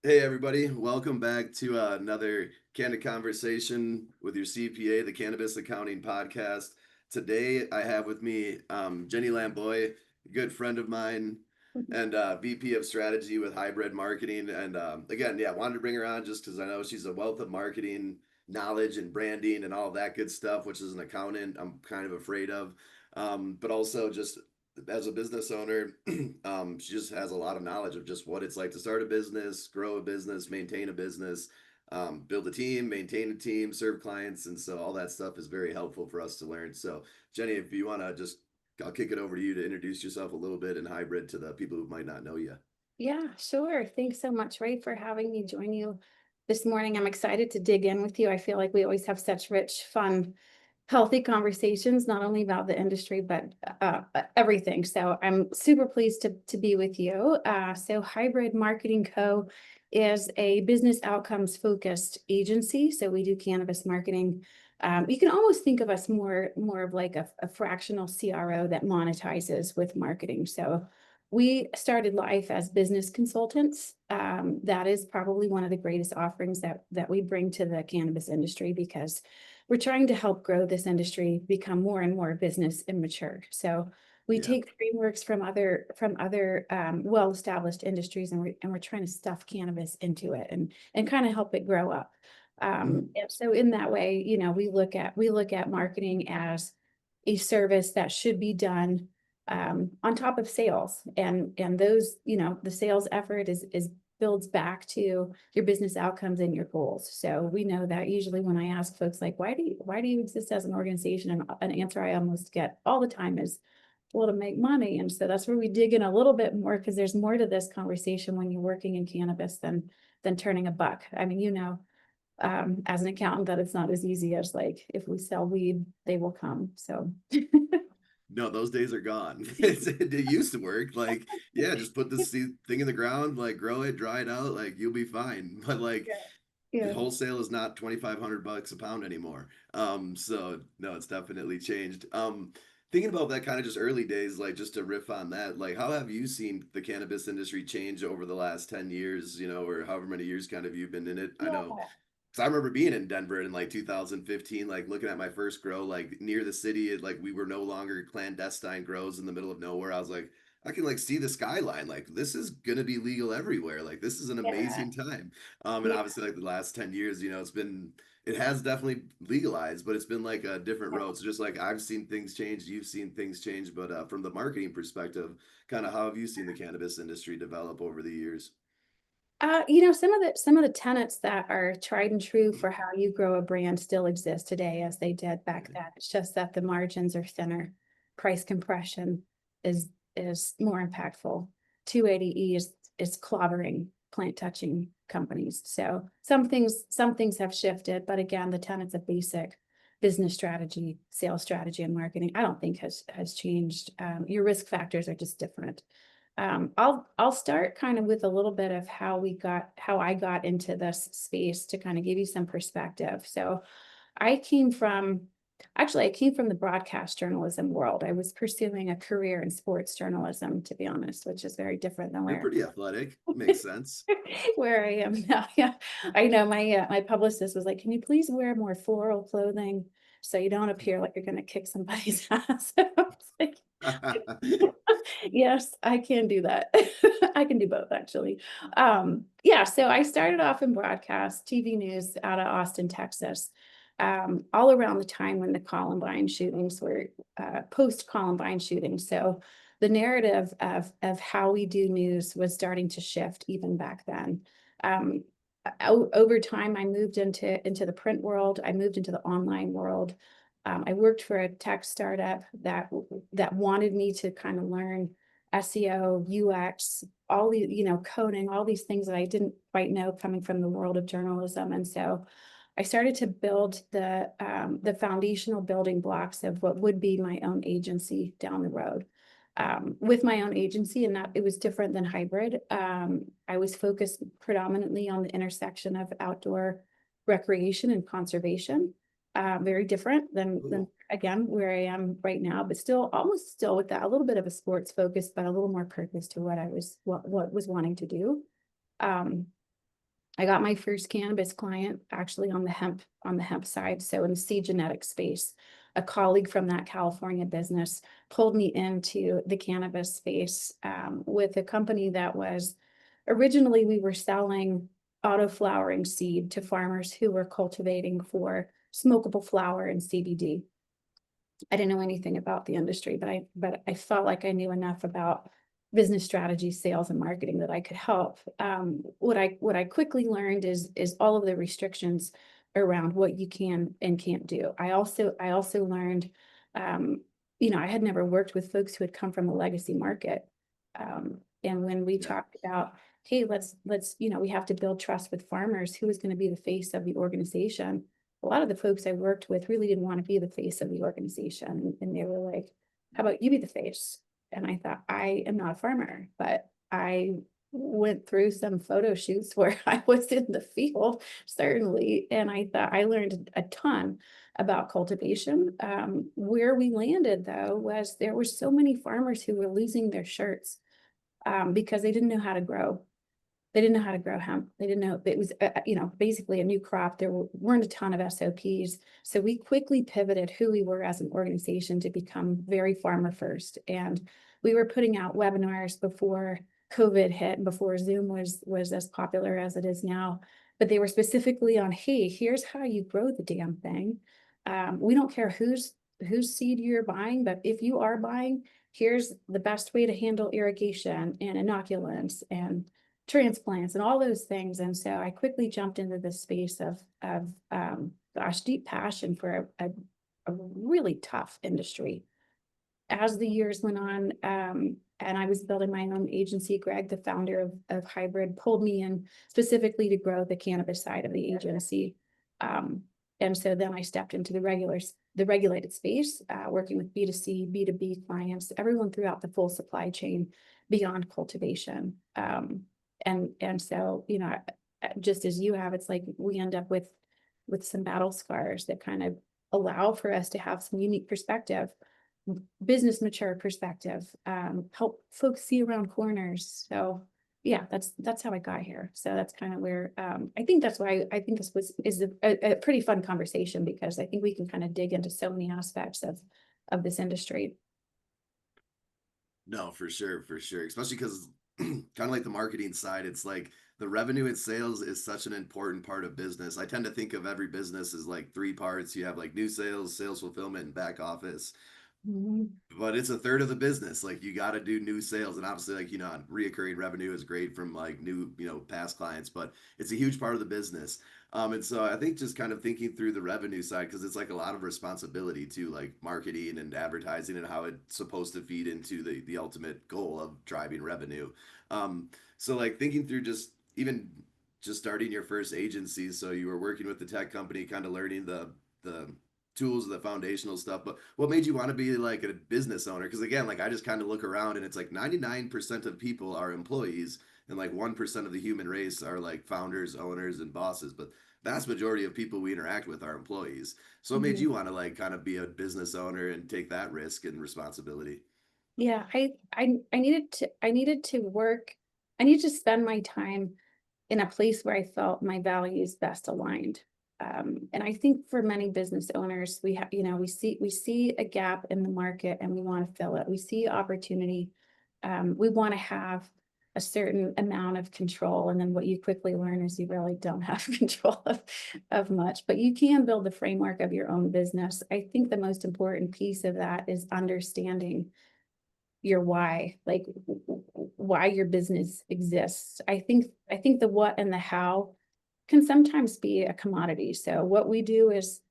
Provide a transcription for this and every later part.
Hey everybody, welcome back to another Candid Conversation with your CPA, the Cannabis Accounting Podcast. Today I have with me Jenny Lamboy, a good friend of mine and VP of Strategy with Hybrid Marketing. And again, yeah, wanted to bring her on just because I know she's a wealth of marketing knowledge and branding and all that good stuff, which is an accountant I'm kind of afraid of. But also just as a business owner, she just has a lot of knowledge of just what it's like to start a business, grow a business, maintain a business, build a team, maintain a team, serve clients. And so all that stuff is very helpful for us to learn. So, Jenny, if you want to just, I'll kick it over to you to introduce yourself a little bit in hybrid to the people who might not know you. Yeah, sure. Thanks so much, Ray, for having me join you this morning. I'm excited to dig in with you. I feel like we always have such rich, fun, healthy conversations, not only about the industry, but everything. So I'm super pleased to be with you. So Hybrid Marketing Co. is a business outcomes focused agency. So we do cannabis marketing. You can almost think of us more of like a fractional CRO that monetizes with marketing. So we started life as business consultants. That is probably one of the greatest offerings that we bring to the cannabis industry because we're trying to help grow this industry, become more and more business immature. So we Yeah. take frameworks from other well-established industries, and we're trying to stuff cannabis into it and kind of help it grow up. And so in that way, we look at marketing as a service that should be done on top of sales, and those, the sales effort is builds back to your business outcomes and your goals. So we know that usually when I ask folks like, why do you exist as an organization? And an answer I almost get all the time is, well, to make money. And so that's where we dig in a little bit more, because there's more to this conversation when you're working in cannabis than turning a buck. I mean, as an accountant, that it's not as easy as like, if we sell weed, they will come. So No, those days are gone. It used to work. Like, yeah, just put this thing in the ground, like grow it, dry it out, like you'll be fine. But like yeah. wholesale is not 2,500 bucks a pound anymore. So no, it's definitely changed. Thinking about that kind of just early days, like just to riff on that, like how have you seen the cannabis industry change over the last 10 years, or however many years kind of you've been in it? I know, Yeah. because I remember being in Denver in like 2015, like looking at my first grow, like near the city, like we were no longer clandestine grows in the middle of nowhere. I was like, I can like see the skyline. Like this is gonna be legal everywhere. Like this is an Yeah. amazing time. And Yeah. obviously like the last 10 years, it has definitely legalized, but it's been like a different road. So just like I've seen things change, you've seen things change, but from the marketing perspective, kind of how have you seen the cannabis industry develop over the years? Some of the tenets that are tried and true for how you grow a brand still exist today as they did back then. It's just that the margins are thinner. Price compression is is more impactful. 280E is clobbering plant touching companies. So some things have shifted, but again, the tenets of basic business strategy, sales strategy, and marketing, I don't think has changed. Your risk factors are just different. I'll start kind of with a little bit of how I got into this space to kind of give you some perspective. So I came from I came from the broadcast journalism world. I was pursuing a career in sports journalism, to be honest, which is very different than You're where pretty athletic. Makes sense. where I am now. Yeah, I know my publicist was like, "Can you please wear more floral clothing so you don't appear like you're going to kick somebody's ass?" I was like, yes, I can do that. I can do both actually. Yeah, so I started off in broadcast TV news out of Austin, Texas. All around the time when the Columbine shootings were post Columbine shootings. So the narrative of how we do news was starting to shift even back then. Um, Over time, I moved into the print world. I moved into the online world. I worked for a tech startup that wanted me to kind of learn SEO, UX, all the, coding, all these things that I didn't quite know coming from the world of journalism. And so I started to build the foundational building blocks of what would be my own agency down the road. With my own agency, and that it was different than hybrid. I was focused predominantly on the intersection of outdoor recreation and conservation. Very different than Cool. again where I am right now, but still almost still with that a little bit of a sports focus, but a little more purpose to what was wanting to do. Um, I got my first cannabis client actually on the hemp side. So in the seed genetic space, a colleague from that California business pulled me into the cannabis space with a company that was originally we were selling auto flowering seed to farmers who were cultivating for smokable flower and CBD. I didn't know anything about the industry, but I felt like I knew enough about business strategy, sales, and marketing that I could help. What I quickly learned is all of the restrictions around what you can and can't do. I also learned, I had never worked with folks who had come from a legacy market. And when we Yeah. talked about, hey, we have to build trust with farmers, who is going to be the face of the organization? A lot of the folks I worked with really didn't want to be the face of the organization. And they were like, how about you be the face? And I thought, I am not a farmer, but I went through some photo shoots where I was in the field, certainly. And I thought I learned a ton about cultivation. Where we landed, though, was there were so many farmers who were losing their shirts because they didn't know how to grow. They didn't know how to grow hemp. They didn't know it was, basically a new crop. There weren't a ton of SOPs. So we quickly pivoted who we were as an organization to become very farmer first. And we were putting out webinars before COVID hit, before Zoom was as popular as it is now. But they were specifically on, hey, here's how you grow the damn thing. We don't care whose seed you're buying, but if you are buying, here's the best way to handle irrigation and inoculants and transplants and all those things. And so I quickly jumped into the space of gosh, deep passion for a really tough industry. As the years went on, and I was building my own agency, Greg, the founder of Hybrid, pulled me in specifically to grow the cannabis side of the agency. And so then I stepped into the regulated space, working with B2C, B2B clients, everyone throughout the full supply chain beyond cultivation. And so, just as you have, it's like we end up with some battle scars that kind of allow for us to have some unique perspective, business mature perspective, help folks see around corners. So yeah, that's how I got here. So that's kind of where I think that's why I think this is a pretty fun conversation, because I think we can kind of dig into so many aspects of this industry. No, for sure. Especially because kind of like the marketing side, it's like the revenue and sales is such an important part of business. I tend to think of every business as like three parts. You have like new sales, sales fulfillment, and back office. Mhm. But it's a third of the business. Like you got to do new sales, and obviously, like reoccurring revenue is great from like new, past clients, but it's a huge part of the business. And so I think just kind of thinking through the revenue side, because it's like a lot of responsibility to like marketing and advertising and how it's supposed to feed into the ultimate goal of driving revenue. So like thinking through just starting your first agency, so you were working with the tech company, kind of learning the tools, the foundational stuff. But what made you want to be like a business owner? Because again, like I just kind of look around and it's like 99% of people are employees and like 1% of the human race are like founders, owners, and bosses. But vast majority of people we interact with are employees. So it made Mhm. you want to like kind of be a business owner and take that risk and responsibility. Yeah, I needed to work. I needed to spend my time in a place where I felt my values best aligned. And I think for many business owners, we have, we see a gap in the market and we want to fill it. We see opportunity. We want to have a certain amount of control. And then what you quickly learn is you really don't have control of much, but you can build the framework of your own business. I think the most important piece of that is understanding your why, like why your business exists. I think the what and the how can sometimes be a commodity. So what we do is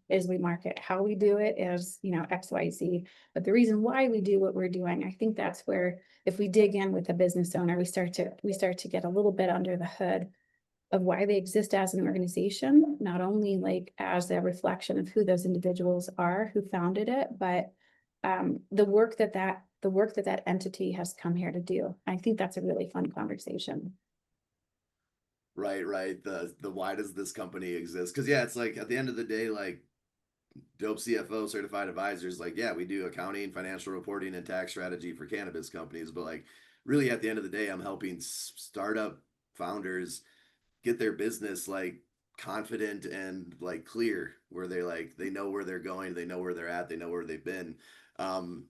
we market. How we do it is, XYZ. But the reason why we do what we're doing, I think that's where if we dig in with a business owner, we start to get a little bit under the hood of why they exist as an organization, not only like as a reflection of who those individuals are who founded it, but the work that entity has come here to do. I think that's a really fun conversation. Right, right. The why does this company exist? Because yeah, it's like at the end of the day, like dope CFO certified advisors, like yeah, we do accounting, financial reporting, and tax strategy for cannabis companies. But like really, at the end of the day, I'm helping startup founders get their business like confident and like clear, where they know where they're going, they know where they're at, they know where they've been. Um,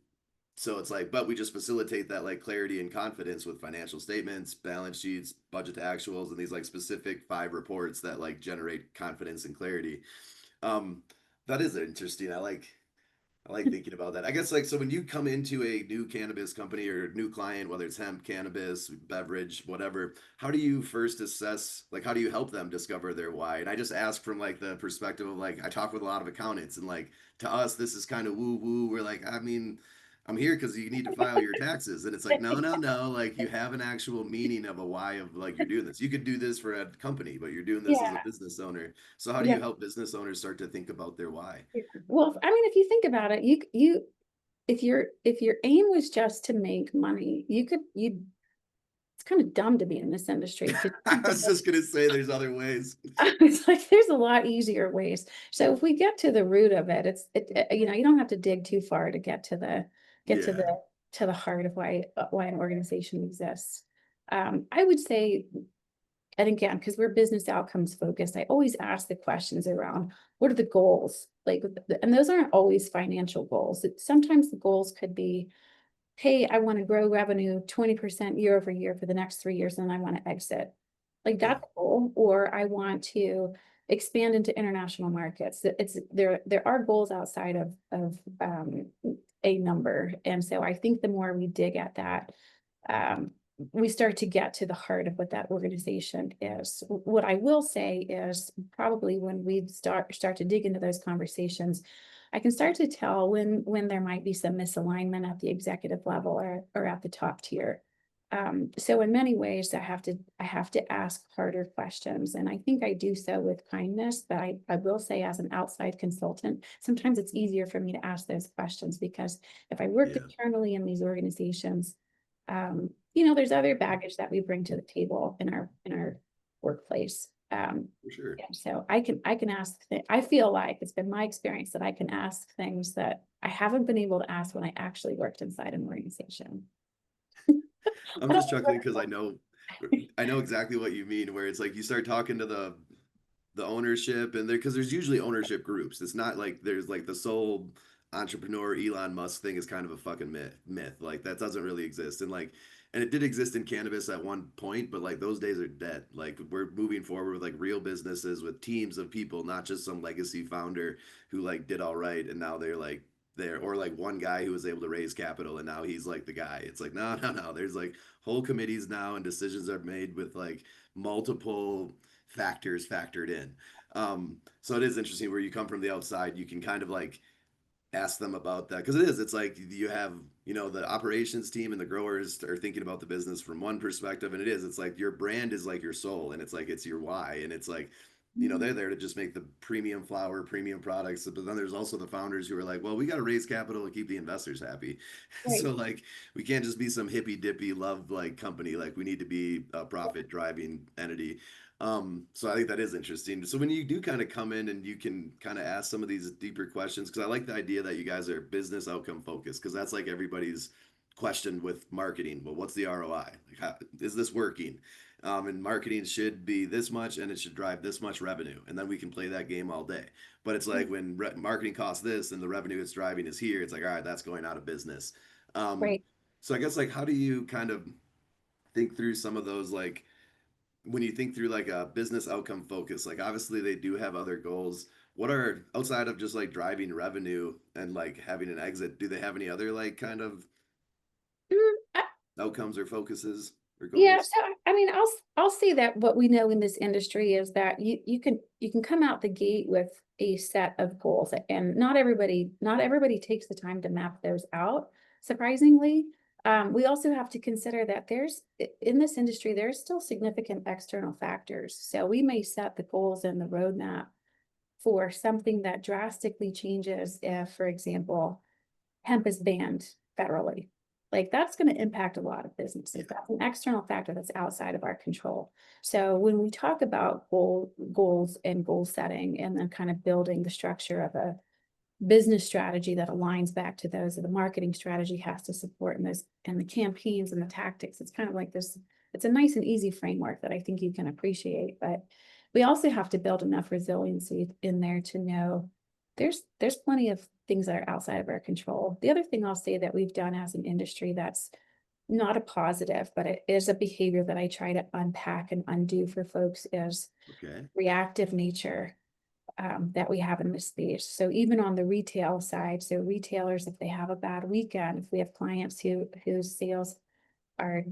so it's like, but we just facilitate that like clarity and confidence with financial statements, balance sheets, budget to actuals, and these like specific 5 reports that like generate confidence and clarity. Um, that is interesting. I like thinking about that. I guess like so when you come into a new cannabis company or new client, whether it's hemp, cannabis, beverage, whatever, how do you first assess like how do you help them discover their why? And I just ask from like the perspective of like I talk with a lot of accountants and like to us this is kind of woo woo. We're like, I mean, I'm here because you need to file your taxes. And it's like, no, no, no. Like you have an actual meaning of a why of like you're doing this. You could do this for a company, but you're doing this as a Yeah, business owner. So how do yeah. you help business owners start to think about their why? Well, I mean, if you think about it, if your aim was just to make money, you it's kind of dumb to be in this industry because I was just gonna say there's other ways. it's like there's a lot easier ways. So if we get to the root of it, you know, you don't have to dig too far to get to the get Yeah, to the heart of why an organization exists. I would say, and again, because we're business outcomes focused, I always ask the questions around what are the goals? Like, and those aren't always financial goals. Sometimes the goals could be, hey, I want to grow revenue 20% year over year for the next 3 years, and I want to exit. Like yeah, that's a goal. Or I want to expand into international markets. There are goals outside of a number. And so I think the more we dig at that, um, we start to get to the heart of what that organization is. What I will say is probably when we start to dig into those conversations, I can start to tell when there might be some misalignment at the executive level or at the top tier. So in many ways, I have to ask harder questions, and I think I do so with kindness. But I will say, as an outside consultant, sometimes it's easier for me to ask those questions because if I worked yeah, internally in these organizations, you know, there's other baggage that we bring to the table in our workplace. for sure. Yeah, so I can ask. I feel like it's been my experience that I can ask things that I haven't been able to ask when I actually worked inside an organization. I'm I don't just chuckling because I know exactly what you mean, where it's like you start talking to the ownership and there because there's usually ownership groups. It's not like there's like the sole entrepreneur Elon Musk thing is kind of a fucking myth. Like that doesn't really exist. And it did exist in cannabis at one point, but like those days are dead. Like we're moving forward with like real businesses with teams of people, not just some legacy founder who like did all right and now they're like there or like one guy who was able to raise capital and now he's like the guy. It's like no, no, no. There's like whole committees now and decisions are made with like multiple factors factored in. So it is interesting where you come from the outside, you can kind of like ask them about that because it's like you have the operations team and the growers are thinking about the business from one perspective and it's like your brand is like your soul and it's like it's your why and it's like they're there to just make the premium flower premium products but then there's also the founders who are like well we got to raise capital to keep the investors happy Right. so like we can't just be some hippy dippy love like company like we need to be a profit driving entity. So I think that is interesting. So when you do kind of come in and you can kind of ask some of these deeper questions, because I like the idea that you guys are business outcome focused, because that's like everybody's question with marketing. Well, what's the ROI? Like, how, is this working? And marketing should be this much and it should drive this much revenue. And then we can play that game all day. But it's like when marketing costs this and the revenue it's driving is here, it's like, all right, that's going out of business. Um, Right. so I guess like, how do you kind of think through some of those like, when you think through like a business outcome focus, like obviously they do have other goals. What are outside of just like driving revenue and like having an exit? Do they have any other like kind of Mm, outcomes or focuses or yeah, goals? so I mean, I'll say that what we know in this industry is that you can come out the gate with a set of goals, and not everybody takes the time to map those out. Surprisingly, we also have to consider that in this industry there's still significant external factors. So we may set the goals and the roadmap for something that drastically changes if, for example, hemp is banned federally. Like that's going to impact a lot of businesses. Yeah, That's an external factor that's outside of our control. So when we talk about goals and goal setting and then kind of building the structure of a business strategy that aligns back to those that the marketing strategy has to support and the campaigns and the tactics, it's kind of like it's a nice and easy framework that I think you can appreciate, but we also have to build enough resiliency in there to know there's plenty of things that are outside of our control. The other thing I'll say that we've done as an industry that's not a positive, but it is a behavior that I try to unpack and undo for folks is Okay. reactive nature that we have in this space. So even on the retail side, so retailers, if they have a bad weekend, if we have clients whose sales are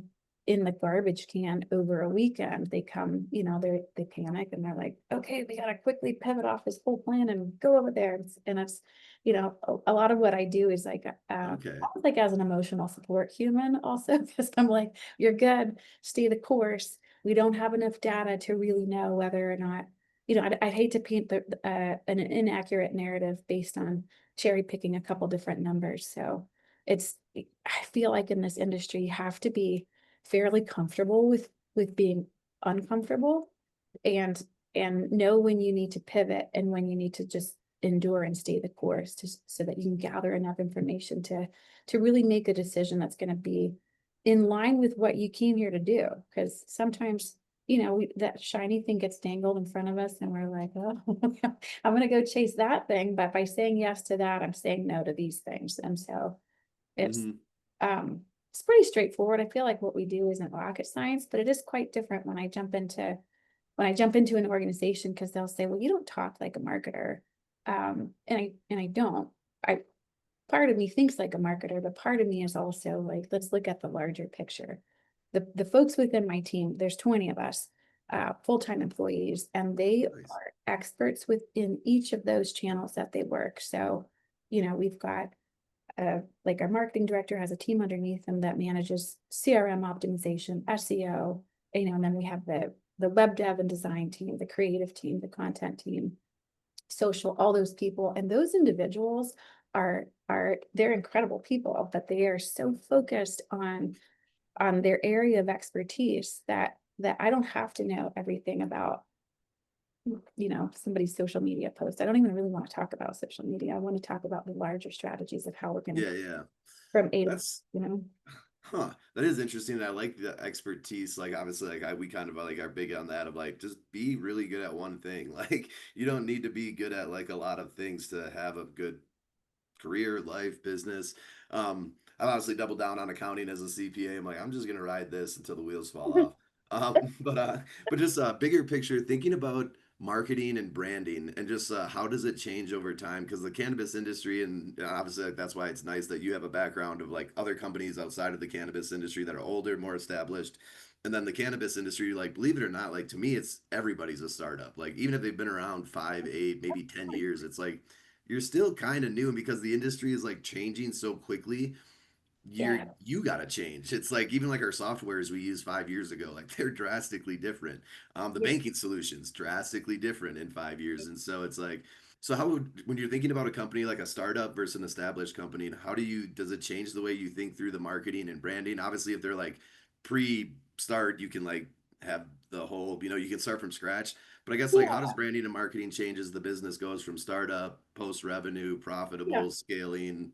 in the garbage can over a weekend, they come, they panic and they're like, okay, we gotta quickly pivot off this whole plan and go over there. And it's, a lot of what I do is like, Okay. almost like as an emotional support human also, because I'm like, you're good, stay the course. We don't have enough data to really know whether or not, I'd hate to paint an inaccurate narrative based on cherry picking a couple different numbers. So I feel like in this industry, you have to be fairly comfortable with being uncomfortable and and know when you need to pivot and when you need to just endure and stay the course so that you can gather enough information to really make a decision that's going to be in line with what you came here to do. Because sometimes, that shiny thing gets dangled in front of us and we're like, oh, I'm going to go chase that thing. But by saying yes to that, I'm saying no to these things. And so it's Hmm. um it's pretty straightforward. I feel like what we do isn't rocket science, but it is quite different when I jump into an organization because they'll say, well, you don't talk like a marketer. And I don't. I Part of me thinks like a marketer, but part of me is also like, let's look at the larger picture. The folks within my team, there's 20 of us, full-time employees, and they Nice. are experts within each of those channels that they work. So, we've got like our marketing director has a team underneath them that manages CRM optimization, SEO, and then we have the web dev and design team, the creative team, the content team, social, all those people. And those individuals they're incredible people, but they are so focused on their area of expertise that I don't have to know everything about somebody's social media post. I don't even really want to talk about social media. I want to talk about the larger strategies of how we're going to Yeah, yeah. from A to, That's you know. Huh. That is interesting. I like the expertise. Like obviously, we kind of like are big on that of like just be really good at one thing. Like you don't need to be good at like a lot of things to have a good career, life, business. I've obviously doubled down on accounting as a CPA. I'm like, I'm just gonna ride this until the wheels fall off. But just bigger picture, thinking about marketing and branding, and just how does it change over time? Because the cannabis industry, and obviously like, that's why it's nice that you have a background of like other companies outside of the cannabis industry that are older, more established. And then the cannabis industry, like believe it or not, like to me, it's everybody's a startup. Like even if they've been around 5, 8, maybe 10 years, it's like you're still kind of new, and because the industry is like changing so quickly, Yeah, you got to change. It's like even like our softwares we used 5 years ago, like they're drastically different. The yeah, banking solutions drastically different in 5 years, and so it's like, so how would, when you're thinking about a company like a startup versus an established company, how does it change the way you think through the marketing and branding? Obviously, if they're like pre-start, you can like have the whole, you can start from scratch. But I guess like how does yeah, branding and marketing change as the business goes from startup, post revenue, yeah, profitable, scaling,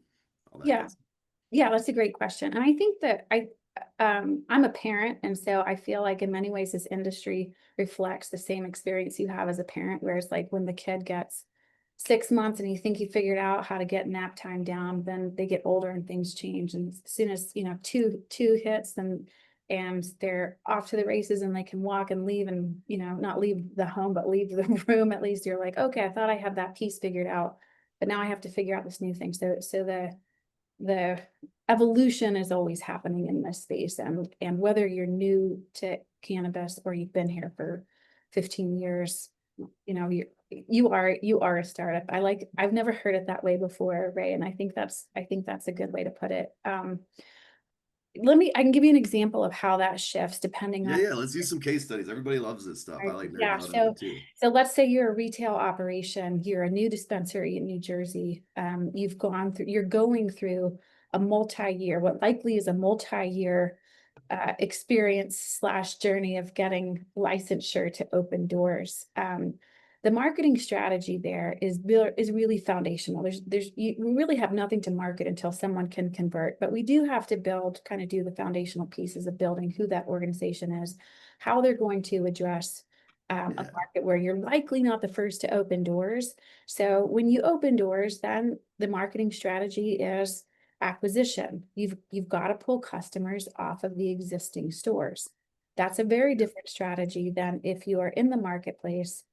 all that yeah. good stuff? Yeah, that's a great question. And I think that I'm a parent, and so I feel like in many ways this industry reflects the same experience you have as a parent, where it's like when the kid gets 6 months and you think you figured out how to get nap time down, then they get older and things change. And as soon as, two hits and they're off to the races and they can walk and leave and, not leave the home, but leave the room, at least you're like, okay, I thought I had that piece figured out, but now I have to figure out this new thing. So the evolution is always happening in this space, and whether you're new to cannabis or you've been here for 15 years, you are a startup. I've never heard it that way before, Ray, and I think that's a good way to put it. I can give you an example of how that shifts depending Yeah, on. yeah. Let's use some case studies. Everybody loves this stuff. I Right. like nerding Yeah, out on so it too. so let's say you're a retail operation, you're a new dispensary in New Jersey. You're going through a multi-year, what likely is a multi-year experience slash journey of getting licensure to open doors. the marketing strategy there is really foundational. You really have nothing to market until someone can convert, but we do have to kind of do the foundational pieces of building who that organization is, how they're going to address a Yeah. market where you're likely not the first to open doors. So when you open doors, then the marketing strategy is acquisition. You've got to pull customers off of the existing stores. That's a very Yeah. different strategy than if you are in the marketplace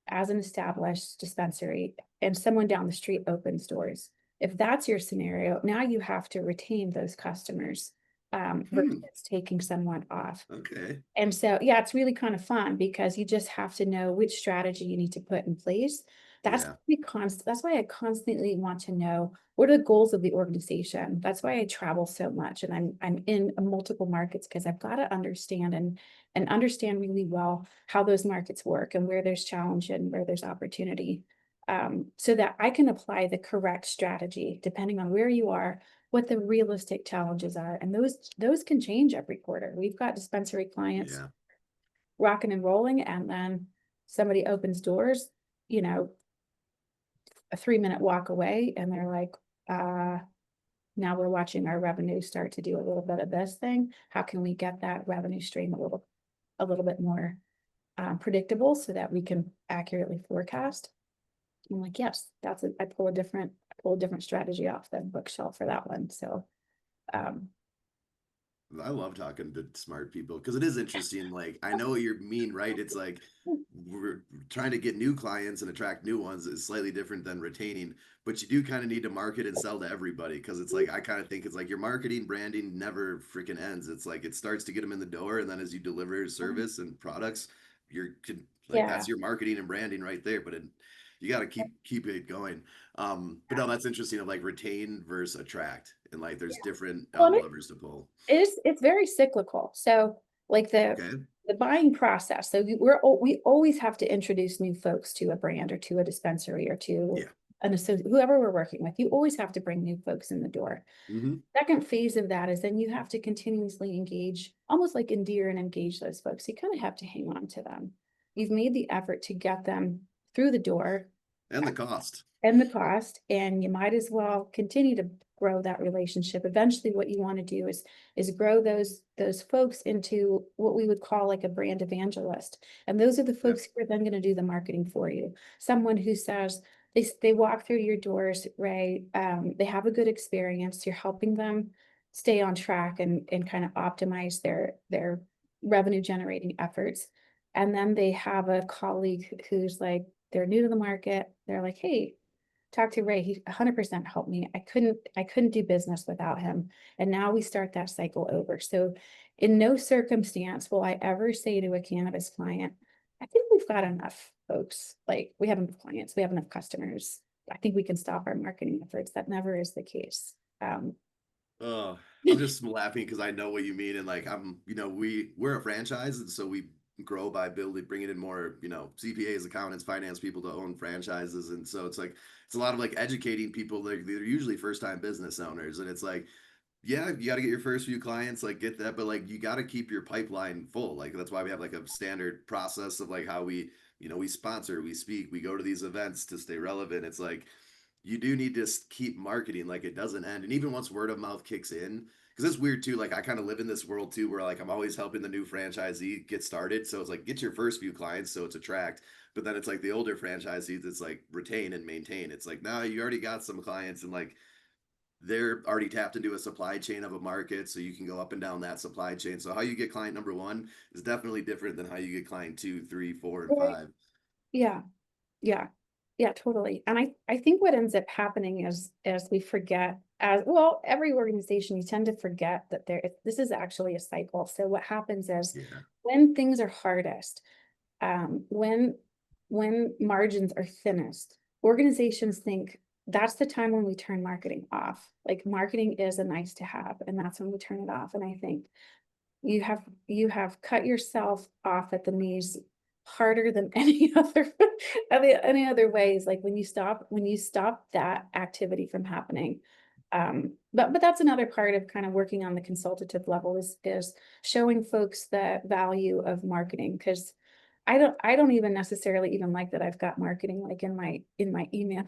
as an established dispensary and someone down the street opens doors. If that's your scenario, now you have to retain those customers versus Hmm. taking someone off. Okay. And so, yeah, it's really kind of fun because you just have to know which strategy you need to put in place. Yeah. That's why I constantly want to know what are the goals of the organization. That's why I travel so much and I'm in multiple markets because I've got to understand and understand really well how those markets work and where there's challenge and where there's opportunity. So that I can apply the correct strategy depending on where you are, what the realistic challenges are. And those can change every quarter. We've got dispensary clients Yeah. rocking and rolling, and then somebody opens doors, you know, a 3-minute walk away, and they're like, now we're watching our revenue start to do a little bit of this thing. How can we get that revenue stream a little bit more predictable so that we can accurately forecast? I'm like, yes, I pull a different strategy off the bookshelf for that one. So um I love talking to smart people because it is interesting. Like, I know what you mean, right? It's like we're trying to get new clients and attract new ones is slightly different than retaining, but you do kind of need to market and sell to everybody because it's like I kind of think it's like your marketing branding never freaking ends. It's like it starts to get them in the door, and then as you deliver service and products, like yeah. that's your marketing and branding right there. But you got to keep it going. But no, that's interesting of like retain versus attract, and like there's different Well, levers to pull. it's very cyclical. So like Okay. the buying process. So we always have to introduce new folks to a brand or to a dispensary or to Yeah. an associate, whoever we're working with. You always have to bring new folks in the door. Hmm. Second phase of that is then you have to continuously engage, almost like endear and engage those folks. You kind of have to hang on to them. You've made the effort to get them through the door And the cost. and the cost, and you might as well continue to grow that relationship. Eventually, what you want to do is grow those folks into what we would call like a brand evangelist. And those are the Yep. folks who are then going to do the marketing for you. Someone who says they walk through your doors, Ray, they have a good experience, you're helping them stay on track and kind of optimize their revenue generating efforts. And then they have a colleague who's like, they're new to the market. They're like, hey, talk to Ray. He 100% helped me. I couldn't do business without him. And now we start that cycle over. So in no circumstance will I ever say to a cannabis client, I think we've got enough folks. Like we have enough clients, we have enough customers. I think we can stop our marketing efforts. That never is the case. Oh, I'm just laughing because I know what you mean. And like, we're a franchise. And so we grow by bringing in more, CPAs, accountants, finance people to own franchises. And so it's a lot of like educating people. Like they're usually first time business owners. And it's like, yeah, you got to get your first few clients, like get that, but like you got to keep your pipeline full. Like that's why we have like a standard process of like how we sponsor, we speak, we go to these events to stay relevant. It's like you do need to keep marketing, like it doesn't end. And even once word of mouth kicks in, because it's weird too. Like I kind of live in this world too, where like I'm always helping the new franchisee get started. So it's like get your first few clients, so it's attract. But then it's like the older franchisees, it's like retain and maintain. It's like now you already got some clients, and like they're already tapped into a supply chain of a market, so you can go up and down that supply chain. So how you get client number one is definitely different than how you get client two, three, four, and Right. five. Yeah, yeah, yeah, totally. And I think what ends up happening is as we forget, as well, every organization, you tend to forget that this is actually a cycle. So what happens is Yeah. when things are hardest, um, when when margins are thinnest, organizations think that's the time when we turn marketing off. Like marketing is a nice to have, and that's when we turn it off. And I think you have cut yourself off at the knees harder than any other any other ways. Like when you stop that activity from happening. But that's another part of kind of working on the consultative level is showing folks the value of marketing because I don't even necessarily even like that I've got marketing like in my email,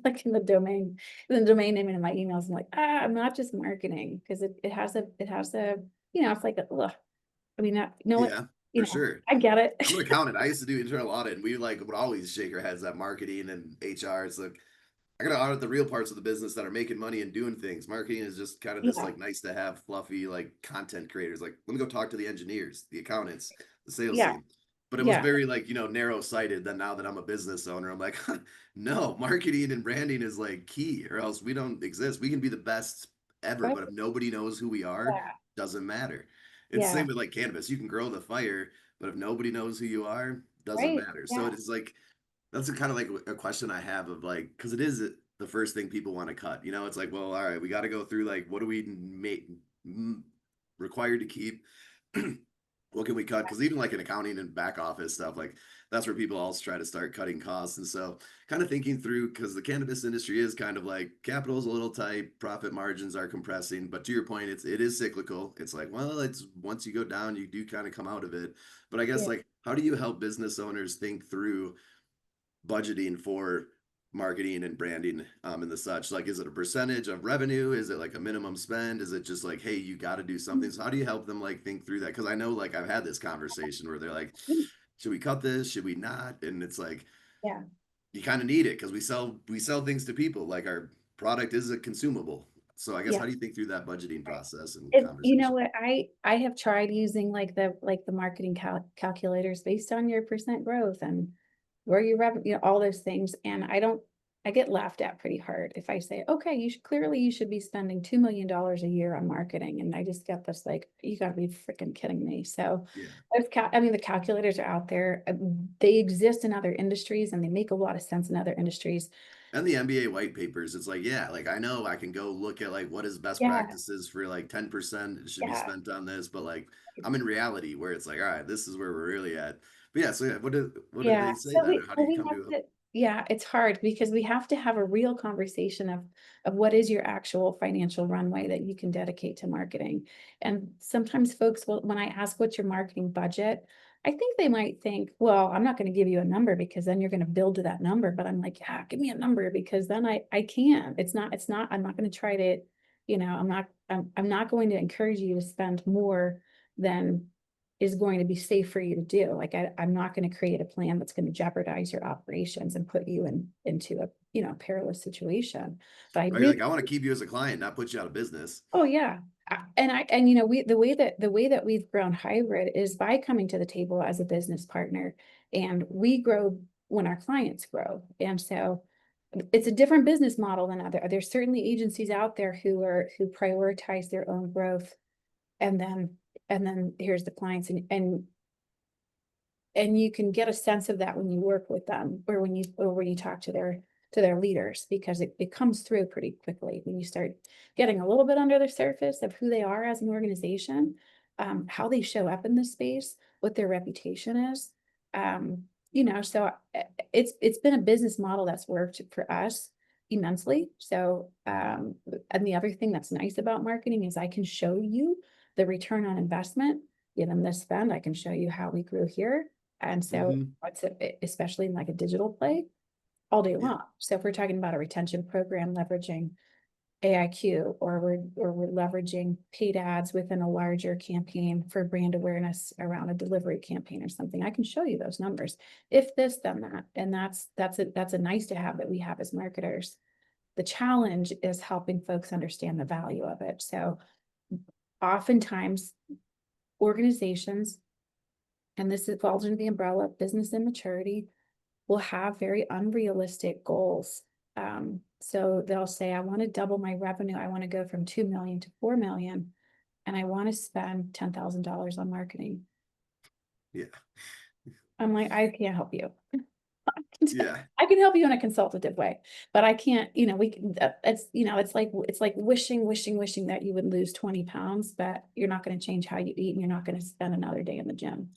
like in the domain name and in my emails. I'm like, I'm not just marketing because it has a, it's like, ugh, I mean, no one, Yeah, for sure. I get I'm an it. accountant. I used to do internal audit, and we like would always shake our heads at marketing and HR. It's like I gotta audit the real parts of the business that are making money and doing things. Marketing is just kind of this Yeah, like nice to have, fluffy like content creators. Like, let me go talk to the engineers, the accountants, the sales yeah, team. But it was yeah, very like, narrow sighted. Then now that I'm a business owner, I'm like, no, marketing and branding is like key, or else we don't exist. We can be the best ever, right, but if nobody knows who we are, yeah, doesn't matter. It's the yeah, same with like cannabis. You can grow the fire, but if nobody knows who you are, doesn't right, matter. So yeah, it's like that's a kind of like a question I have of like, because it is the first thing people want to cut. It's like, well, all right, we got to go through like, what do we make required to keep? What can we cut? Because even like in accounting and back office stuff, like that's where people also try to start cutting costs. And so, kind of thinking through, because the cannabis industry is kind of like capital is a little tight, profit margins are compressing. But to your point, it is cyclical. It's like, well, it's once you go down, you do kind of come out of it. But I guess yeah, like, how do you help business owners think through budgeting for marketing and branding and the such? Like, is it a percentage of revenue? Is it like a minimum spend? Is it just like, hey, you got to do something? So how do you help them like think through that? Because I know like I've had this conversation where they're like, should we cut this, should we not? And it's like yeah. you kind of need it because we sell things to people. Like, our product is a consumable. So I guess, Yeah. how do you think through that budgeting process and You know conversation? what, I have tried using like the marketing calculators based on your percent growth and where your revenue, all those things, and I get laughed at pretty hard if I say, okay, you should be spending $2 million a year on marketing, and I just get this like, you gotta be freaking kidding me. So Yeah. I mean, the calculators are out there. They exist in other industries and they make a lot of sense in other industries. And the MBA white papers, it's like, yeah, like I know I can go look at like what is best Yeah, practices for like 10% should be yeah. spent on this, but like I'm in reality where it's like, all right, this is where we're really at. But yeah, so yeah, what did Yeah, they say so then? Or how do you we come have to to, yeah, it's hard because we have to have a real conversation of what is your actual financial runway that you can dedicate to marketing. And sometimes folks will, when I ask what's your marketing budget, I think they might think, well, I'm not going to give you a number because then you're going to build to that number. But I'm like, yeah, give me a number because then I can. I'm not going to try to, I'm not going to encourage you to spend more than is going to be safe for you to do. Like I'm not going to create a plan that's going to jeopardize your operations and put you into a, perilous situation. But I right? You're like, really, I want to keep you as a client, not put you out of business. oh yeah. We, the way that we've grown hybrid is by coming to the table as a business partner, and we grow when our clients grow. And so it's a different business model than there's certainly agencies out there who prioritize their own growth, and then here's the clients, and you can get a sense of that when you work with them, or when you talk to their leaders, because it comes through pretty quickly when you start getting a little bit under the surface of who they are as an organization, how they show up in the space, what their reputation is. So it's been a business model that's worked for us immensely. So and the other thing that's nice about marketing is I can show you the return on investment given the spend. I can show you how we grew here. And so Hmm. especially in like a digital play, all day Yeah. long. So if we're talking about a retention program leveraging AIQ, or we're leveraging paid ads within a larger campaign for brand awareness around a delivery campaign or something, I can show you those numbers. If this, then that. And that's a nice to have that we have as marketers. The challenge is helping folks understand the value of it. So oftentimes organizations, and falls under the umbrella of business immaturity, will have very unrealistic goals. So they'll say, I want to double my revenue. I want to go from 2 million to 4 million, and I want to spend $10,000 on marketing. Yeah. I'm like, I can't help you. Yeah. I can help you in a consultative way, but I can't, we can, it's like wishing that you would lose 20 pounds, but you're not going to change how you eat, and you're not going to spend another day in the gym.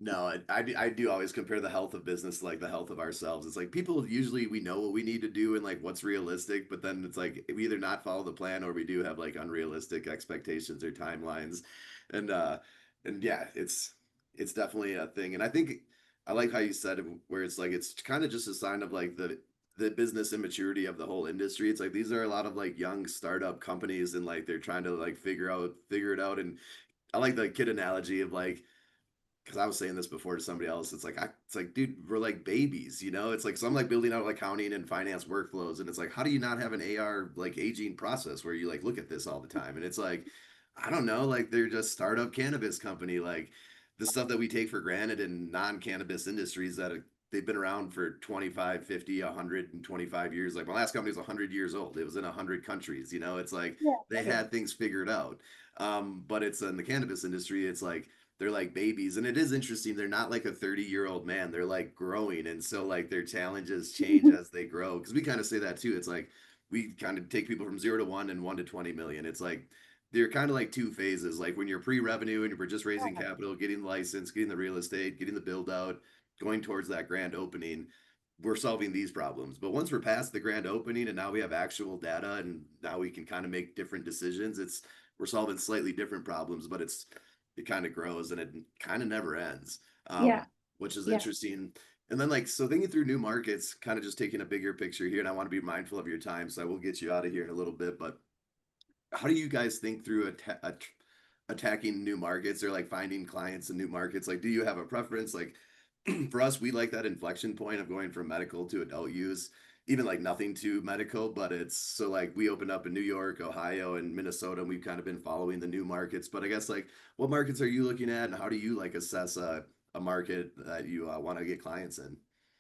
No, I do always compare the health of business to like the health of ourselves. It's like people usually we know what we need to do and like what's realistic, but then it's like we either not follow the plan or we do have like unrealistic expectations or timelines. And uh and yeah, it's it's definitely a thing. And I think I like how you said it, where it's like it's kind of just a sign of like the business immaturity of the whole industry. It's like these are a lot of like young startup companies and like they're trying to like figure it out. And I like the kid analogy of like, because I was saying this before to somebody else. It's like, dude, we're like babies, you know? It's like, so I'm like building out like accounting and finance workflows. And it's like, how do you not have an AR like aging process where you like look at this all the time? And it's like, I don't know, like they're just startup cannabis company, like the stuff that we take for granted in non-cannabis industries that they've been around for 25, 50, 125 years. Like my last company was 100 years old. It was in 100 countries, you know? It's like Yeah, they totally. had things figured out. But it's in the cannabis industry, it's like they're like babies. And it is interesting. They're not like a 30-year-old man. They're like growing. And so like their challenges change as they grow. Cause we kind of say that too. It's like we kind of take people from 0 to 1 and 1 to 20 million. It's like they're kind of like two phases. Like when you're pre-revenue and you're just raising Yeah, capital, getting the license, getting the real estate, getting the build out, going towards that grand opening, we're solving these problems. But once we're past the grand opening and now we have actual data and now we can kind of make different decisions, it's we're solving slightly different problems, but it kind of grows and it kind of never ends, yeah, which is yeah, interesting. And then like so thinking through new markets, kind of just taking a bigger picture here, and I want to be mindful of your time, so I will get you out of here in a little bit. But how do you guys think through attacking new markets or like finding clients in new markets? Like, do you have a preference? Like, for us, we like that inflection point of going from medical to adult use, even like nothing to medical. But it's so like we opened up in New York, Ohio, and Minnesota, and we've kind of been following the new markets. But I guess like, what markets are you looking at, and how do you like assess a market that you want to get clients in?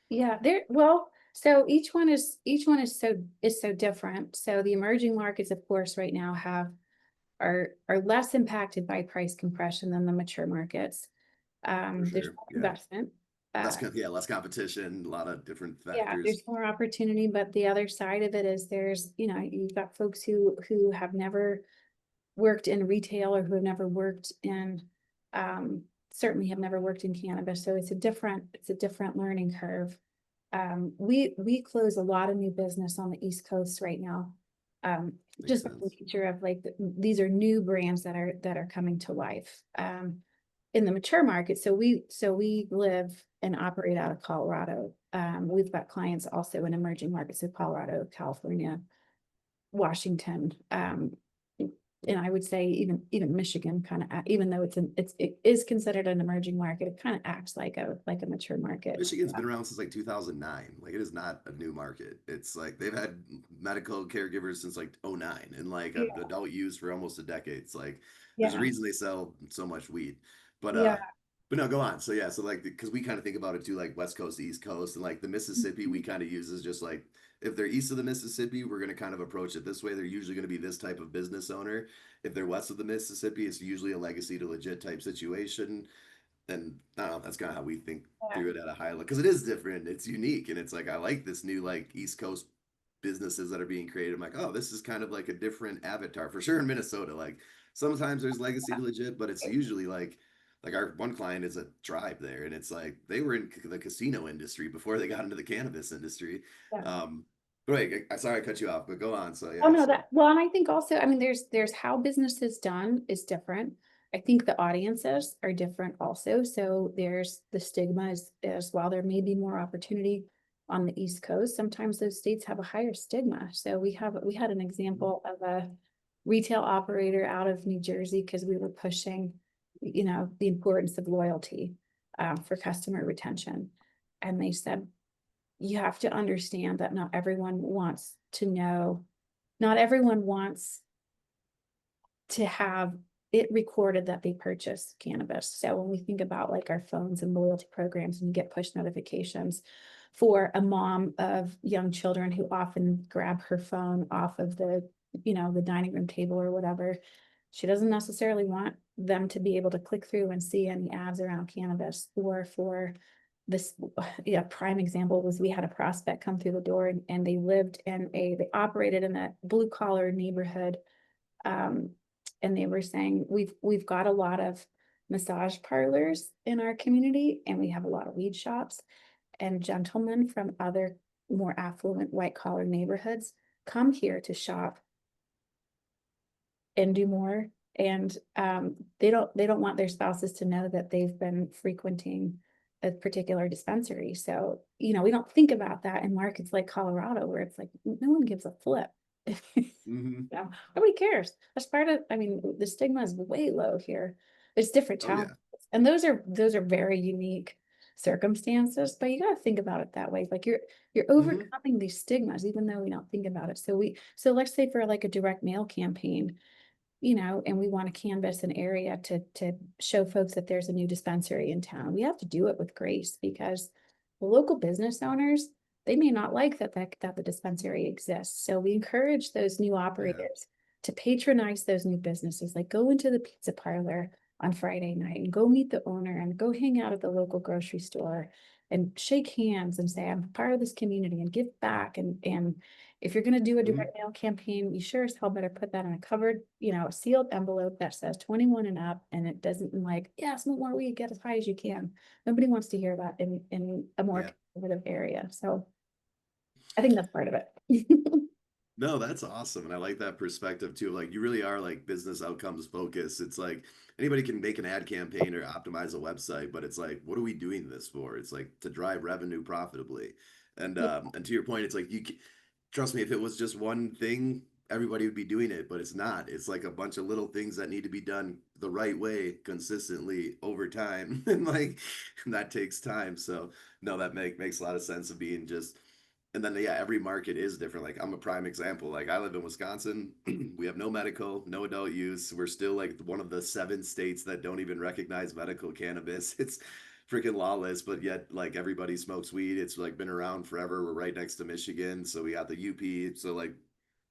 yeah. There, well, so each one is so different. So the emerging markets, of course, right now are less impacted by price compression than the mature markets. For There's sure, more yeah, investment. Uh, yeah, less competition, a lot of different yeah, factors. there's more opportunity, but the other side of it is there's, you've got folks who have never worked in retail or who have never worked in, um, certainly have never worked in cannabis. So it's a different learning curve. We close a lot of new business on the East Coast right now. Makes Just by the sense. nature of like, these are new brands that are coming to life. In the mature market, so we live and operate out of Colorado. We've got clients also in emerging markets of Colorado, California, Washington, and I would say even Michigan kind of, even though it is considered an emerging market, it kind of acts like a mature market. Michigan's been around since like 2009. Like it is not a new market. It's like they've had medical caregivers since like '09 and like Yeah, adult use for almost a decade. It's like there's a yeah, reason they sell so much weed. But yeah. uh but no, go on. So yeah, so like because we kind of think about it too, like West Coast, East Coast, and like the Mississippi we kind of use is just like if they're east of the Mississippi, we're gonna kind of approach it this way. They're usually gonna be this type of business owner. If they're west of the Mississippi, it's usually a legacy to legit type situation. And I don't know, that's kind of how we think Yeah. through it at a high level because it is different, it's unique, and it's like I like this new like East Coast businesses that are being created. I'm like, oh, this is kind of like a different avatar for sure in Minnesota. Like sometimes there's legacy to legit, but it's usually like our one client is a tribe there, and it's like they were in the casino industry before they got into the cannabis industry. Yeah. Um, but wait, sorry I cut you off, but go on. So Oh yeah, no, so that well, and I think also, I mean, there's how business is done is different. I think the audiences are different also. So there's the stigma as well. There may be more opportunity on the East Coast. Sometimes those states have a higher stigma. So we had an example of a retail operator out of New Jersey because we were pushing, the importance of loyalty for customer retention. And they said, you have to understand that not everyone wants to know, not everyone wants to have it recorded that they purchased cannabis. So when we think about like our phones and loyalty programs and you get push notifications for a mom of young children who often grab her phone off of the dining room table or whatever, she doesn't necessarily want them to be able to click through and see any ads around cannabis. Or for this, yeah, prime example was we had a prospect come through the door and they operated in a blue collar neighborhood. Um, and they were saying, we've got a lot of massage parlors in our community and we have a lot of weed shops, and gentlemen from other more affluent white collar neighborhoods come here to shop and do more And they don't want their spouses to know that they've been frequenting a particular dispensary. So, we don't think about that in markets like Colorado, where it's like no one gives a flip. Hmm. Nobody cares. That's part of, the stigma is way low here. It's different Oh challenges. yeah. And those are very unique circumstances, but you got to think about it that way. Like you're Hmm. overcoming these stigmas, even though we don't think about it. So let's say for like a direct mail campaign, and we want to canvass an area to show folks that there's a new dispensary in town. We have to do it with grace because the local business owners, they may not like that the dispensary exists. So we encourage those new Yeah. operators to patronize those new businesses, like go into the pizza parlor on Friday night and go meet the owner and go hang out at the local grocery store and shake hands and say, I'm part of this community and give back. And if you're going to do a Hmm. direct mail campaign, you sure as hell better put that in a covered, a sealed envelope that says 21 and up, and it doesn't like, yeah, smoke more weed, get as high as you can. Nobody wants to hear that in a more Yeah. conservative area. So I think that's part of it. No, that's awesome. And I like that perspective too. Like you really are like business outcomes focused. It's like anybody can make an ad campaign or optimize a website, but it's like, what are we doing this for? It's like to drive revenue profitably. And to your point, it's like trust me, if it was just one thing, everybody would be doing it, but it's not. It's like a bunch of little things that need to be done the right way consistently over time. And that takes time. So no, that makes a lot of sense of being just and then yeah, every market is different. Like I'm a prime example. Like I live in Wisconsin. We have no medical, no adult use. We're still like one of the 7 states that don't even recognize medical cannabis. It's freaking lawless, but yet like everybody smokes weed. It's like been around forever. We're right next to Michigan, so we got the UP. So like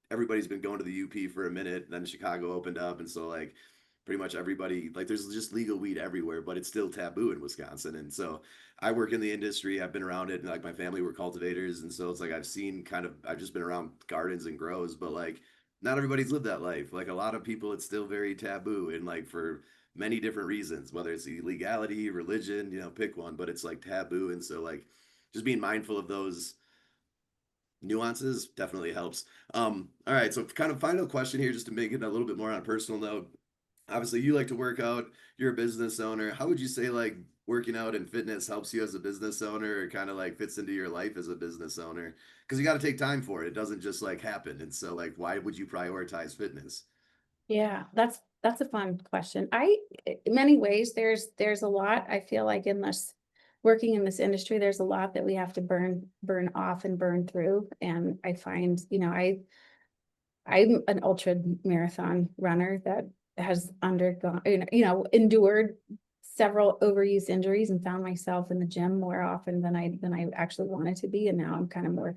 everybody's been going to the UP for a minute. Then Chicago opened up, and so like pretty much everybody like there's just legal weed everywhere, but it's still taboo in Wisconsin. And so I work in the industry. I've been around it, and like my family were cultivators, and so it's like I've just been around gardens and grows, but like not everybody's lived that life. Like a lot of people, it's still very taboo, and like for many different reasons, whether it's illegality, religion, pick one, but it's like taboo, and so like just being mindful of those nuances definitely helps. All right, so kind of final question here, just to make it a little bit more on a personal note. Obviously, you like to work out. You're a business owner. How would you say like working out and fitness helps you as a business owner, or kind of like fits into your life as a business owner? Because you got to take time for it. It doesn't just like happen. And so, like, why would you prioritize fitness? Yeah, that's a fun question. In many ways, there's a lot. I feel like in this working in this industry, there's a lot that we have to burn off and burn through. And I find, I'm an ultra marathon runner that has undergone, endured several overuse injuries and found myself in the gym more often than I actually wanted to be. And now I'm kind of more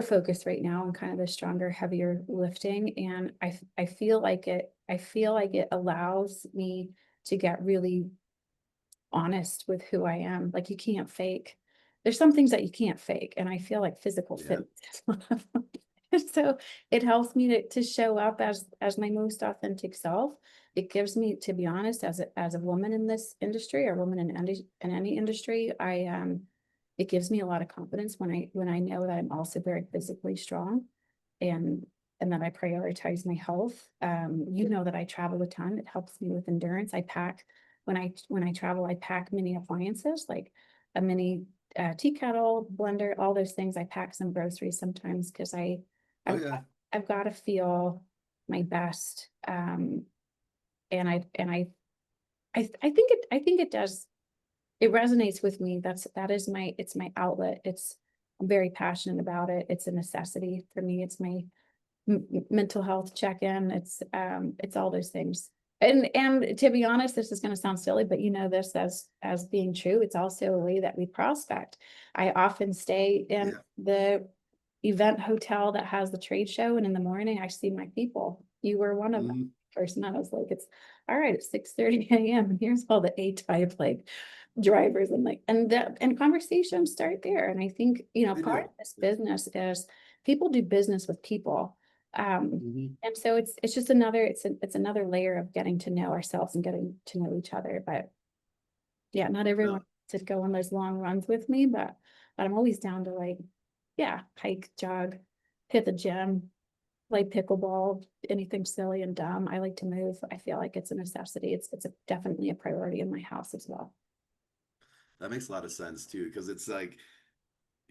focused right now on kind of the stronger, heavier lifting. And I feel like it allows me to get really honest with who I am. Like you can't fake. There's some things that you can't fake. And I feel like physical Yeah. fitness is one of them. So it helps me to show up as my most authentic self. It gives me, to be honest, as a woman in this industry or woman in any industry, it gives me a lot of confidence when I know that I'm also very physically strong and and that I prioritize my health. That I travel a ton. It helps me with endurance. I pack when I travel, I pack mini appliances like a mini tea kettle, blender, all those things. I pack some groceries sometimes because Oh I've yeah. I've got to feel my best. And I think it does. It resonates with me. It's my outlet. I'm very passionate about it. It's a necessity for me. It's my mental health check-in. It's all those things. And to be honest, this is going to sound silly, but this as being true. It's also a way that we prospect. I often stay in Yeah. the event hotel that has the trade show, and in the morning I see my people. You were one of them. Hmm. First, and I was like, it's all right, it's 6:30 a.m. and here's all the A-type like drivers and conversations start there. And I think, They part do. of this Yeah. business is people do business with people. Hmm. And so it's just another layer of getting to know ourselves and getting to know each other. But yeah, not everyone No. to go on those long runs with me, but I'm always down to like, yeah, hike, jog, hit the gym, play pickleball, anything silly and dumb. I like to move. I feel like it's a necessity. It's definitely a priority in my house as well. That makes a lot of sense too, because it's like,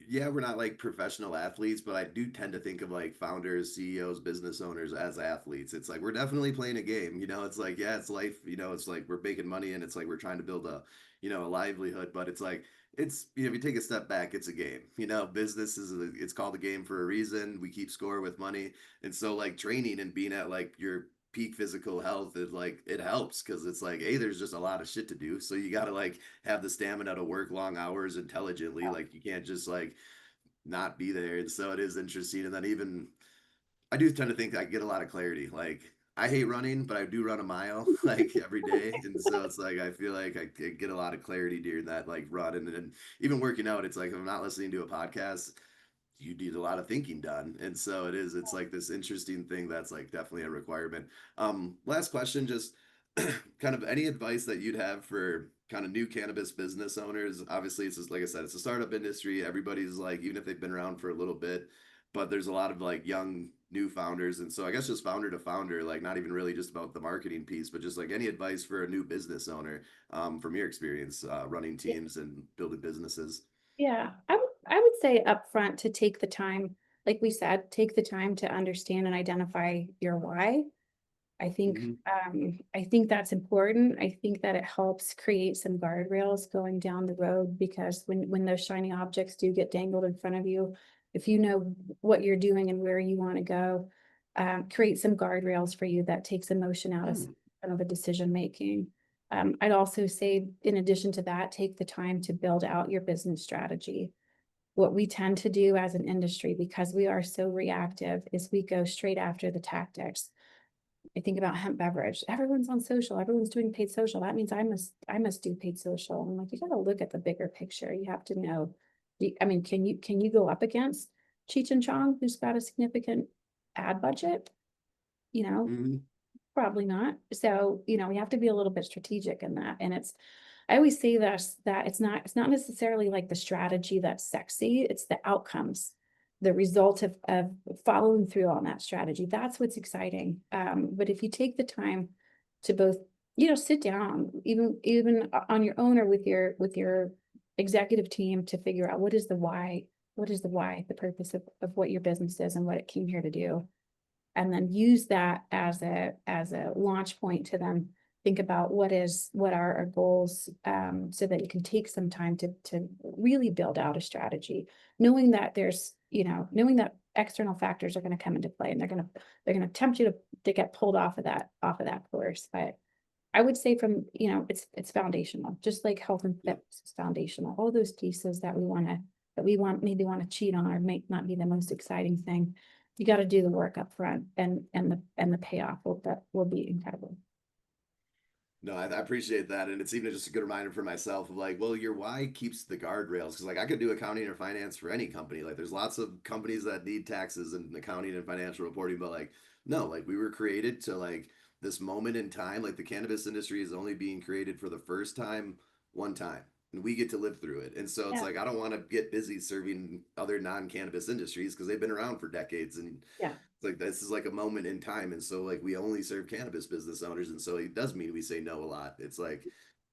yeah, we're not like professional athletes, but I do tend to think of like founders, CEOs, business owners as athletes. It's like we're definitely playing a game, you know, it's like, yeah, it's life, you know, it's like we're making money and it's like we're trying to build a, you know, a livelihood, but it's like it's, you know, if you take a step back, it's a game. You know, business is it's called a game for a reason. We keep score with money. And so like training and being at like your peak physical health is like it helps because it's like, hey, there's just a lot of shit to do. So you got to like have the stamina to work long hours intelligently. Like you can't just like not be there. And so it is interesting. And then even I do tend to think I get a lot of clarity. Like I hate running, but I do run a mile like every day. And so it's like I feel like I get a lot of clarity during that like run. And even working out, it's like if I'm not listening to a podcast, you need a lot of thinking done. And so it is, it's like this interesting thing that's like definitely a requirement. Last question, just kind of any advice that you'd have for kind of new cannabis business owners. Obviously it's just like I said, it's a startup industry. Everybody's like, even if they've been around for a little bit, but there's a lot of like young new founders. And so I guess just founder to founder, like not even really just about the marketing piece, but just like any advice for a new business owner, from your experience running teams and building businesses. Yeah, I would say upfront to take the time, like we said, take the time to understand and identify your why. Hmm. I think that's important. I think that it helps create some guardrails going down the road because when those shiny objects do get dangled in front of you, if you know what you're doing and where you want to go, create some guardrails for you that takes emotion out of Hmm. some of the decision making. I'd also say, in addition to that, take the time to build out your business strategy. What we tend to do as an industry, because we are so reactive, is we go straight after the tactics. I think about hemp beverage. Everyone's on social. Everyone's doing paid social. That means I must do paid social. I'm like, you got to look at the bigger picture. You have to know. I mean, can you go up against Cheech and Chong, who's got a significant ad budget? You know, Hmm. probably not. So, we have to be a little bit strategic in that. And I always say this, that it's not necessarily like the strategy that's sexy, it's the outcomes, the result of following through on that strategy. That's what's exciting. But if you take the time to both, sit down, even on your own or with your executive team to figure out what is the why, the purpose of what your business is and what it came here to do, and then use that as a launch point to then think about what are our goals, so that you can take some time to really build out a strategy, knowing that knowing that external factors are going to come into play and they're going to tempt you to get pulled off of that course. But I would say it's foundational, just like health and Yeah. fitness is foundational. All those pieces that we maybe want to cheat on or make not be the most exciting thing. You got to do the work up front, and the payoff that will be incredible. No, I appreciate that. And it's even just a good reminder for myself of like, well, your why keeps the guardrails. Cause like I could do accounting or finance for any company. Like there's lots of companies that need taxes and accounting and financial reporting, but like, no, like we were created to like this moment in time. Like the cannabis industry is only being created for the first time, one time. And we get to live through it. And so it's Yeah, like, I don't want to get busy serving other non cannabis industries because they've been around for decades. And yeah. it's like this is like a moment in time, and so like we only serve cannabis business owners, and so it does mean we say no a lot. It's like,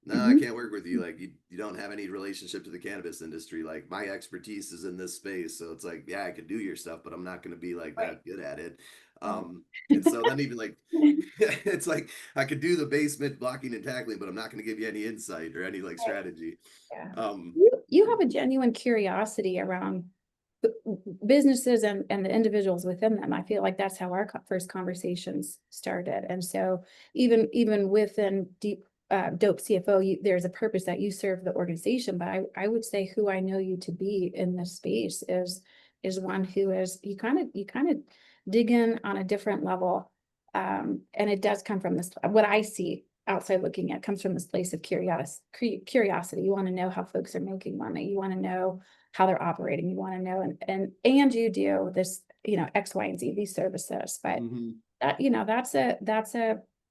no, I Mhm. can't work with you. Like you don't have any relationship to the cannabis industry. Like my expertise is in this space, so it's like, yeah, I can do your stuff, but I'm not going to be like Right. that good at it. Right. And so then even like it's like I could do the basement blocking and tackling, but I'm not going to give you any insight or any like strategy. Yeah. Um, You have a genuine curiosity around businesses and the individuals within them. I feel like that's how our first conversations started. And so even within Dope CFO, there's a purpose that you serve the organization. But I would say who I know you to be in this space is one who is you kind of dig in on a different level. And it does come from this, what I see outside looking at comes from this place of curiosity. You want to know how folks are making money. You want to know how they're operating. You want to know, and you do this, X, Y, and Z, these services. But mhm.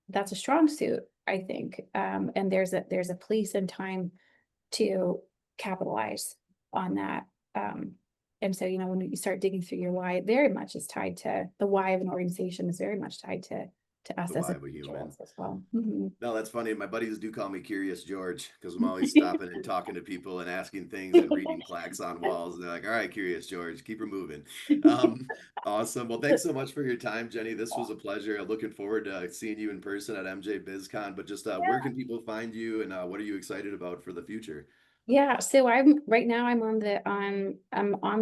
that's a strong suit, I think. And there's a place and time to capitalize on that. Um, And so, when you start digging through your why, it very much is tied to the why of an organization is very much tied to us The as why of a human. individuals as well. Mhm. No, that's funny. My buddies do call me Curious George because I'm always stopping and talking to people and asking things and reading plaques on walls. And they're like, all right, Curious George, keep her moving. Um, awesome. Well, thanks so much for your time, Jenny. This was a pleasure. I'm looking forward to seeing you in person at MJ BizCon. But just where can people find you and what are you excited about for the future? Yeah, so I'm right now I'm on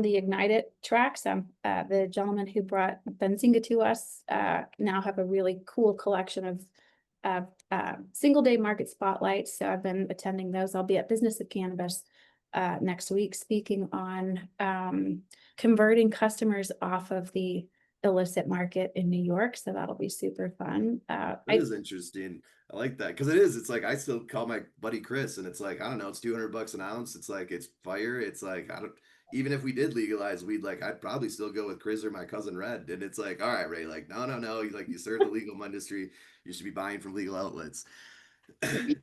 the Ignite It tracks. The gentleman who brought Benzinga to us now have a really cool collection of single day market spotlights. So I've been attending those. I'll be at Business of Cannabis next week speaking on converting customers off of the illicit market in New York. So that'll be super fun. That is interesting. I like that because it is. It's like I still call my buddy Chris, and it's like I don't know. It's $200 an ounce. It's like it's fire. It's like I don't. Even if we did legalize weed, like I'd probably still go with Chris or my cousin Red. And it's like, all right, Ray, like no, no, no. Like you serve the legal industry, you should be buying from legal outlets.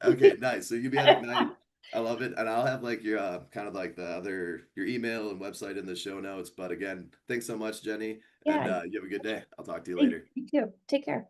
Okay, nice. So you'll be at Ignite. I love it, and I'll have like your kind of like the other your email and website in the show notes. But again, thanks so much, Jenny, and Yeah, you have a good day. I'll talk to you thanks. later. You too. Take care.